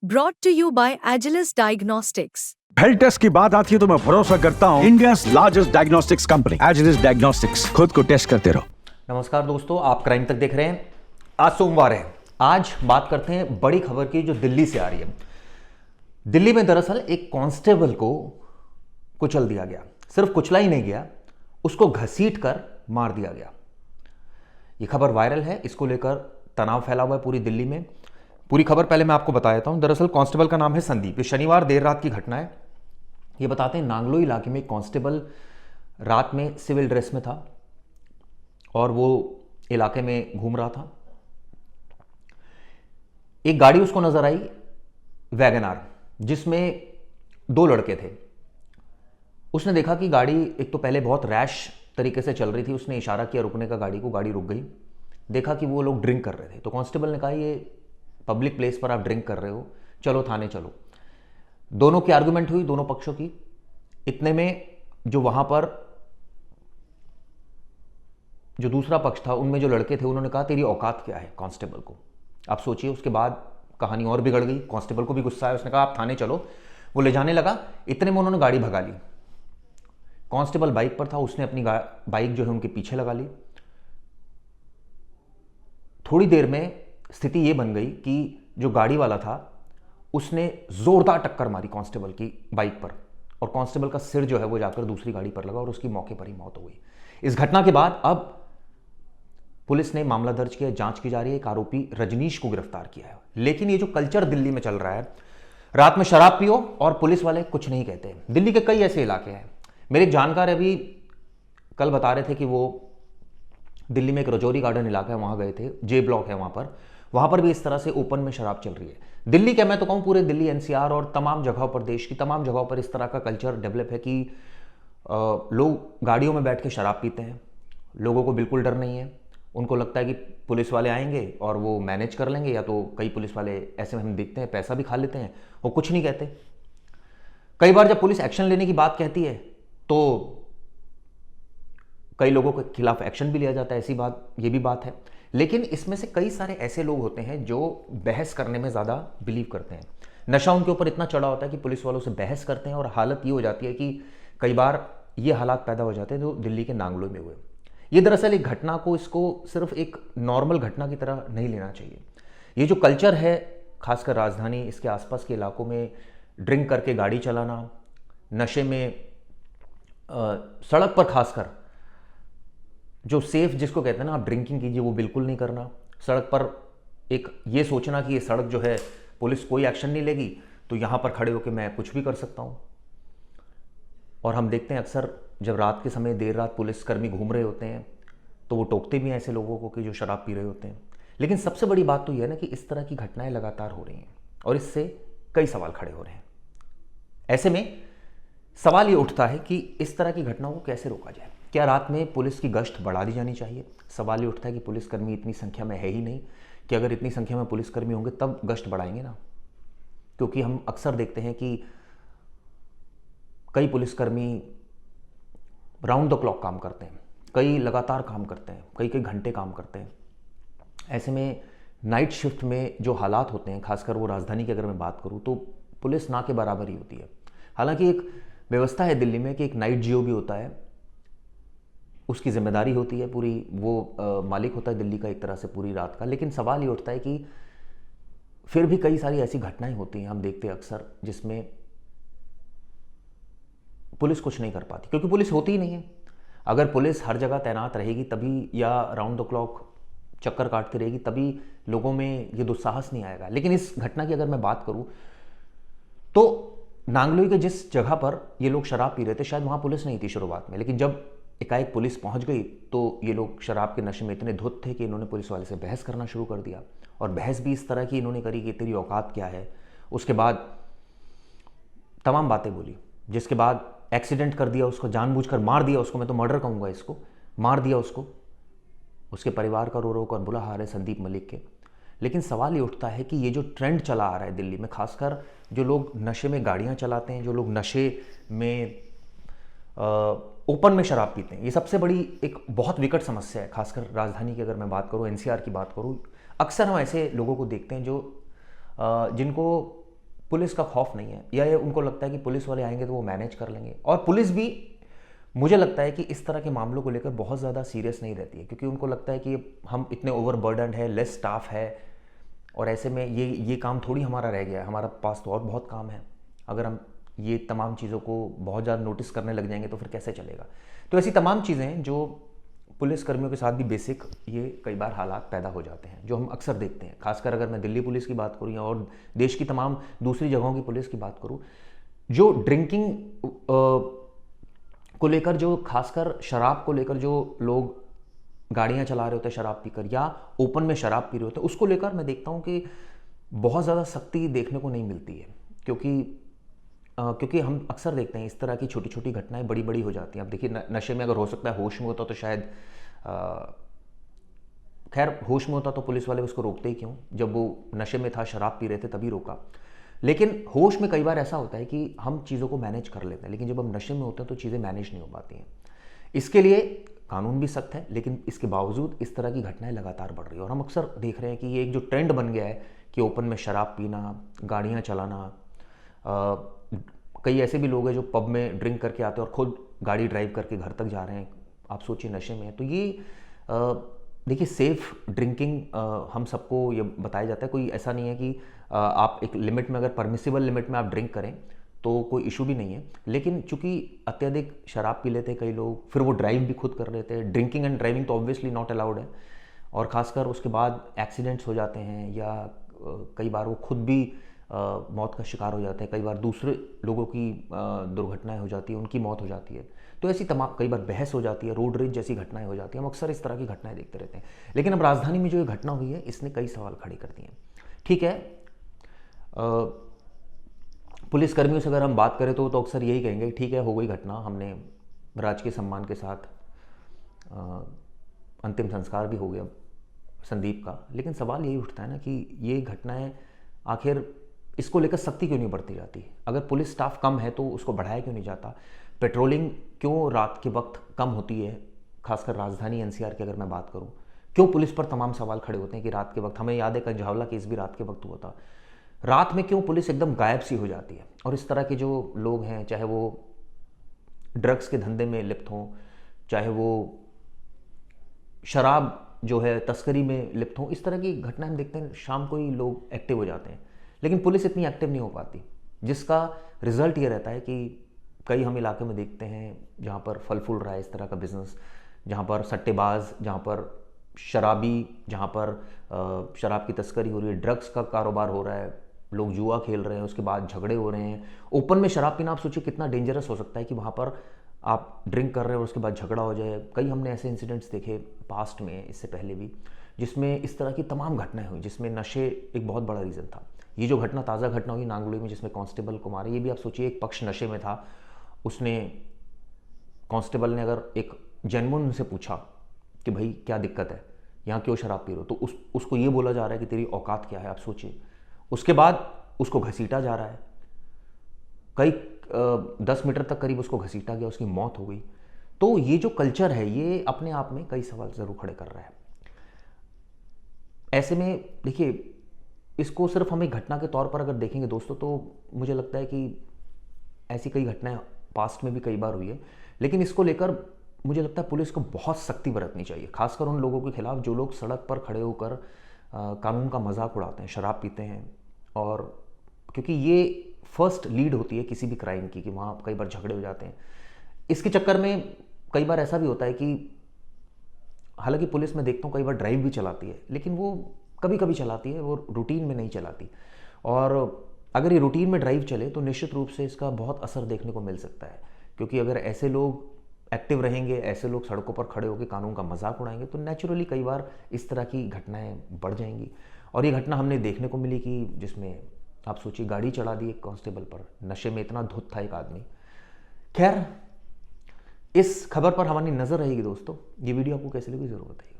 Brought to you by Agilus Diagnostics. Health test की बात आती है तो मैं भरोसा करता हूँ India largest diagnostics company Agilus diagnostics. खुद को टेस्ट करते रहो। नमस्कार दोस्तों, आप क्राइम तक देख रहे हैं। आज सोमवार है। आज बात करते हैं बड़ी खबर की जो दिल्ली से आ रही है। दिल्ली में दरअसल एक कांस्टेबल को कुचल दिया गया। सिर्फ कुचला ही नहीं गया, उसको घसीट कर मार दिया गया। ये खबर वायरल है, इसको लेकर तनाव फैला हुआ है पूरी दिल्ली में। पूरी खबर पहले मैं आपको बता देता हूं। दरअसल कांस्टेबल का नाम है संदीप। ये शनिवार देर रात की घटना है। ये बताते हैं नांगलो इलाके में एक कांस्टेबल रात में सिविल ड्रेस में था और वो इलाके में घूम रहा था। एक गाड़ी उसको नजर आई, वैगनआर, जिसमें दो लड़के थे। उसने देखा कि गाड़ी एक तो पहले बहुत रैश तरीके से चल रही थी। उसने इशारा किया रुकने का गाड़ी को, गाड़ी रुक गई। देखा कि वो लोग ड्रिंक कर रहे थे तो कांस्टेबल ने कहा ये पब्लिक प्लेस पर आप ड्रिंक कर रहे हो, चलो थाने चलो। दोनों की आर्गुमेंट हुई, दोनों पक्षों की। इतने में जो वहां पर जो दूसरा पक्ष था, उनमें जो लड़के थे, उन्होंने कहा तेरी औकात क्या है कांस्टेबल को। आप सोचिए, उसके बाद कहानी और बिगड़ गई। कांस्टेबल को भी गुस्सा आया, उसने कहा आप थाने चलो। वो ले जाने लगा। इतने में उन्होंने गाड़ी भगा ली। कांस्टेबल बाइक पर था, उसने अपनी बाइक जो है उनके पीछे लगा ली। थोड़ी देर में स्थिति यह बन गई कि जो गाड़ी वाला था उसने जोरदार टक्कर मारी कांस्टेबल की बाइक पर, और कांस्टेबल का सिर जो है वो जाकर दूसरी गाड़ी पर लगा और उसकी मौके पर ही मौत हो गई। इस घटना के बाद अब पुलिस ने मामला दर्ज किया, जांच की जा रही है। एक आरोपी रजनीश को गिरफ्तार किया है। लेकिन ये जो कल्चर दिल्ली में चल रहा है, रात में शराब पियो और पुलिस वाले कुछ नहीं कहते। दिल्ली के कई ऐसे इलाके हैं। मेरे एक जानकार अभी कल बता रहे थे कि वो दिल्ली में एक रजौरी गार्डन इलाका है, वहां गए थे। जे ब्लॉक है वहां पर भी इस तरह से ओपन में शराब चल रही है। दिल्ली क्या, मैं तो कहूं पूरे दिल्ली, एनसीआर और तमाम जगहों पर, देश की तमाम जगहों पर इस तरह का कल्चर डेवलप है कि लोग गाड़ियों में बैठ के शराब पीते हैं। लोगों को बिल्कुल डर नहीं है। उनको लगता है कि पुलिस वाले आएंगे और वो मैनेज कर लेंगे, या तो कई पुलिस वाले ऐसे हम देखते हैं पैसा भी खा लेते हैं, वो कुछ नहीं कहते। कई बार जब पुलिस एक्शन लेने की बात कहती है तो कई लोगों के खिलाफ एक्शन भी लिया जाता है। ऐसी बात, ये भी बात है। लेकिन इसमें से कई सारे ऐसे लोग होते हैं जो बहस करने में ज़्यादा बिलीव करते हैं। नशा उनके ऊपर इतना चढ़ा होता है कि पुलिस वालों से बहस करते हैं, और हालत ये हो जाती है कि कई बार ये हालात पैदा हो जाते हैं जो दिल्ली के नांगलो में हुए। ये दरअसल एक घटना को, इसको सिर्फ एक नॉर्मल घटना की तरह नहीं लेना चाहिए। ये जो कल्चर है, खासकर राजधानी, इसके आसपास के इलाकों में ड्रिंक करके गाड़ी चलाना, नशे में सड़क पर खासकर जो सेफ जिसको कहते हैं ना, आप ड्रिंकिंग कीजिए, वो बिल्कुल नहीं करना। सड़क पर एक ये सोचना कि ये सड़क जो है पुलिस कोई एक्शन नहीं लेगी तो यहाँ पर खड़े होकर मैं कुछ भी कर सकता हूँ। और हम देखते हैं अक्सर जब रात के समय देर रात पुलिसकर्मी घूम रहे होते हैं तो वो टोकते भी हैं ऐसे लोगों को कि जो शराब पी रहे होते हैं। लेकिन सबसे बड़ी बात तो यह है ना कि इस तरह की घटनाएं लगातार हो रही हैं और इससे कई सवाल खड़े हो रहे हैं। ऐसे में सवाल ये उठता है कि इस तरह की घटनाओं को कैसे रोका जाए। क्या रात में पुलिस की गश्त बढ़ा दी जानी चाहिए? सवाल ये उठता है कि पुलिसकर्मी इतनी संख्या में है ही नहीं, कि अगर इतनी संख्या में पुलिसकर्मी होंगे तब गश्त बढ़ाएंगे ना। क्योंकि हम अक्सर देखते हैं कि कई पुलिसकर्मी राउंड द क्लॉक काम करते हैं, कई लगातार काम करते हैं, कई कई घंटे काम करते हैं। ऐसे में नाइट शिफ्ट में जो हालात होते हैं, खासकर वो राजधानी की अगर मैं बात करूँ तो पुलिस ना के बराबर ही होती है। हालांकि एक व्यवस्था है दिल्ली में कि एक नाइट जीओ भी होता है, उसकी जिम्मेदारी होती है पूरी, वो मालिक होता है दिल्ली का एक तरह से पूरी रात का। लेकिन सवाल ये उठता है कि फिर भी कई सारी ऐसी घटनाएं होती हैं, हम देखते हैं अक्सर, जिसमें पुलिस कुछ नहीं कर पाती, क्योंकि पुलिस होती ही नहीं है। अगर पुलिस हर जगह तैनात रहेगी तभी, या राउंड द क्लॉक चक्कर काटती रहेगी तभी लोगों में ये दुस्साहस नहीं आएगा। लेकिन इस घटना की अगर मैं बात करूं तो नांगलोई के जिस जगह पर ये लोग शराब पी रहे थे, शायद वहां पुलिस नहीं थी शुरुआत में, लेकिन जब एकाएक पुलिस पहुंच गई तो ये लोग शराब के नशे में इतने धुत थे कि इन्होंने पुलिस वाले से बहस करना शुरू कर दिया। और बहस भी इस तरह की इन्होंने करी कि तेरी औकात क्या है। उसके बाद तमाम बातें बोली, जिसके बाद एक्सीडेंट कर दिया, उसको जानबूझकर मार दिया उसको, मैं तो मर्डर कहूँगा इसको, मार दिया उसको। उसके परिवार का रो रो कर बुरा हाल है संदीप मलिक के। लेकिन सवाल ये उठता है कि ये जो ट्रेंड चला आ रहा है दिल्ली में, खासकर जो लोग नशे में गाड़ियाँ चलाते हैं, जो लोग नशे में ओपन में शराब पीते हैं, ये सबसे बड़ी एक बहुत विकट समस्या है। खासकर राजधानी की अगर मैं बात करूँ, एनसीआर की बात करूँ, अक्सर हम ऐसे लोगों को देखते हैं जो जिनको पुलिस का खौफ नहीं है, या ये उनको लगता है कि पुलिस वाले आएंगे तो वो मैनेज कर लेंगे। और पुलिस भी मुझे लगता है कि इस तरह के मामलों को लेकर बहुत ज़्यादा सीरियस नहीं रहती है, क्योंकि उनको लगता है कि हम इतने ओवरबर्डन है, लेस स्टाफ है, और ऐसे में ये काम थोड़ी हमारा रह गया है, हमारा पास तो और बहुत काम है। अगर हम ये तमाम चीज़ों को बहुत ज़्यादा नोटिस करने लग जाएंगे तो फिर कैसे चलेगा। तो ऐसी तमाम चीज़ें हैं जो पुलिस कर्मियों के साथ भी बेसिक ये कई बार हालात पैदा हो जाते हैं, जो हम अक्सर देखते हैं। खासकर अगर मैं दिल्ली पुलिस की बात करूँ या और देश की तमाम दूसरी जगहों की पुलिस की बात करूँ, जो ड्रिंकिंग को लेकर, जो खासकर शराब को लेकर जो लोग गाड़ियाँ चला रहे होते हैं शराब पीकर, या ओपन में शराब पी रहे होते हैं, उसको लेकर मैं देखता हूँ कि बहुत ज़्यादा सख्ती देखने को नहीं मिलती है। क्योंकि हम अक्सर देखते हैं इस तरह की छोटी छोटी घटनाएं बड़ी बड़ी हो जाती हैं। अब देखिए, नशे में अगर हो सकता है होश में होता तो शायद खैर होश में होता तो पुलिस वाले उसको रोकते ही क्यों, जब वो नशे में था, शराब पी रहे थे तभी रोका। लेकिन होश में कई बार ऐसा होता है कि हम चीज़ों को मैनेज कर लेते हैं, लेकिन जब हम नशे में होते हैं तो चीज़ें मैनेज नहीं हो पाती हैं। इसके लिए कानून भी सख्त है, लेकिन इसके बावजूद इस तरह की घटनाएं लगातार बढ़ रही है। और हम अक्सर देख रहे हैं कि ये एक जो ट्रेंड बन गया है कि ओपन में शराब पीना, गाड़ियाँ चलाना, कई ऐसे भी लोग हैं जो पब में ड्रिंक करके आते हैं और खुद गाड़ी ड्राइव करके घर तक जा रहे हैं, आप सोचिए नशे में। तो ये देखिए, सेफ ड्रिंकिंग हम सबको ये बताया जाता है, कोई ऐसा नहीं है कि आप एक लिमिट में, अगर परमिसिबल लिमिट में आप ड्रिंक करें तो कोई इशू भी नहीं है। लेकिन चूंकि अत्यधिक शराब पी लेते हैं कई लोग, फिर वो ड्राइव भी खुद कर लेते हैं। ड्रिंकिंग एंड ड्राइविंग तो ऑब्वियसली नॉट अलाउड है, और ख़ासकर उसके बाद एक्सीडेंट्स हो जाते हैं, या कई बार वो खुद भी मौत का शिकार हो जाते हैं, कई बार दूसरे लोगों की दुर्घटनाएं हो जाती है, उनकी मौत हो जाती है। तो ऐसी तमाम, कई बार बहस हो जाती है, रोड रेज जैसी घटनाएं हो जाती हैं। हम अक्सर इस तरह की घटनाएं देखते रहते हैं। लेकिन अब राजधानी में जो ये घटना हुई है, इसने कई सवाल खड़े कर दिए हैं। ठीक है, पुलिस कर्मियों से अगर हम बात करें तो अक्सर यही कहेंगे, ठीक है हो गई घटना, हमने राजकीय सम्मान के साथ अंतिम संस्कार भी हो गया संदीप का। लेकिन सवाल यही उठता है ना कि ये घटनाएं आखिर इसको लेकर सख्ती क्यों नहीं बढ़ती जाती। अगर पुलिस स्टाफ कम है तो उसको बढ़ाया क्यों नहीं जाता। पेट्रोलिंग क्यों रात के वक्त कम होती है, खासकर राजधानी एनसीआर की अगर मैं बात करूं, क्यों पुलिस पर तमाम सवाल खड़े होते हैं कि रात के वक्त, हमें याद है कंझावला केस भी रात के वक्त हुआ था, रात में क्यों पुलिस एकदम गायब सी हो जाती है। और इस तरह के जो लोग हैं, चाहे वो ड्रग्स के धंधे में लिप्त हों, चाहे वो शराब जो है तस्करी में लिप्त हों, इस तरह की घटनाएं हम देखते हैं, शाम को ही लोग एक्टिव हो जाते हैं। लेकिन पुलिस इतनी एक्टिव नहीं हो पाती, जिसका रिजल्ट ये रहता है कि कई हम इलाके में देखते हैं जहाँ पर फल फूल रहा है इस तरह का बिजनेस, जहाँ पर सट्टेबाज, जहाँ पर शराबी, जहाँ पर शराब की तस्करी हो रही है, ड्रग्स का कारोबार हो रहा है, लोग जुआ खेल रहे हैं, उसके बाद झगड़े हो रहे हैं। ओपन में शराब पीना, आप सोचिए कितना डेंजरस हो सकता है कि वहाँ पर आप ड्रिंक कर रहे हैं और उसके बाद झगड़ा हो जाए। कई हमने ऐसे इंसिडेंट्स देखे पास्ट में, इससे पहले भी, जिसमें इस तरह की तमाम घटनाएं हुई, जिसमें नशे एक बहुत बड़ा रीज़न था। ये जो घटना, ताज़ा घटना हुई नांगलोई में, जिसमें कांस्टेबल को मारा, ये भी आप सोचिए एक पक्ष नशे में था, उसने, कांस्टेबल ने अगर एक जेन्युइन से पूछा कि भाई क्या दिक्कत है, यहाँ क्यों शराब पी रहे हो, तो उसको ये बोला जा रहा है कि तेरी औकात क्या है, आप सोचिए। उसके बाद उसको घसीटा जा रहा है, कई 10 मीटर तक करीब उसको घसीटा गया, उसकी मौत हो गई। तो ये जो कल्चर है, ये अपने आप में कई सवाल ज़रूर खड़े कर रहा है। ऐसे में देखिए, इसको सिर्फ हम एक घटना के तौर पर अगर देखेंगे दोस्तों, तो मुझे लगता है कि ऐसी कई घटनाएं पास्ट में भी कई बार हुई है। लेकिन इसको लेकर मुझे लगता है पुलिस को बहुत सख्ती बरतनी चाहिए, खासकर उन लोगों के खिलाफ जो लोग सड़क पर खड़े होकर कानून का मजाक उड़ाते हैं, शराब पीते हैं। और क्योंकि ये फर्स्ट लीड होती है किसी भी क्राइम की, कि वहाँ कई बार झगड़े हो जाते हैं। इसके चक्कर में कई बार ऐसा भी होता है कि हालांकि पुलिस में देखता हूँ कई बार ड्राइव भी चलाती है, लेकिन वो कभी कभी चलाती है, वो रूटीन में नहीं चलाती। और अगर ये रूटीन में ड्राइव चले तो निश्चित रूप से इसका बहुत असर देखने को मिल सकता है, क्योंकि अगर ऐसे लोग एक्टिव रहेंगे, ऐसे लोग सड़कों पर खड़े होकर कानून का मजाक उड़ाएंगे, तो नेचुरली कई बार इस तरह की घटनाएं बढ़ जाएंगी। और ये घटना हमने देखने को मिली कि जिसमें आप सोचिए गाड़ी चढ़ा दी एक कांस्टेबल पर, नशे में इतना धुत था एक आदमी। खैर, इस खबर पर हमारी नज़र रहेगी दोस्तों। ये वीडियो आपको कैसे लगी ज़रूर बताइए।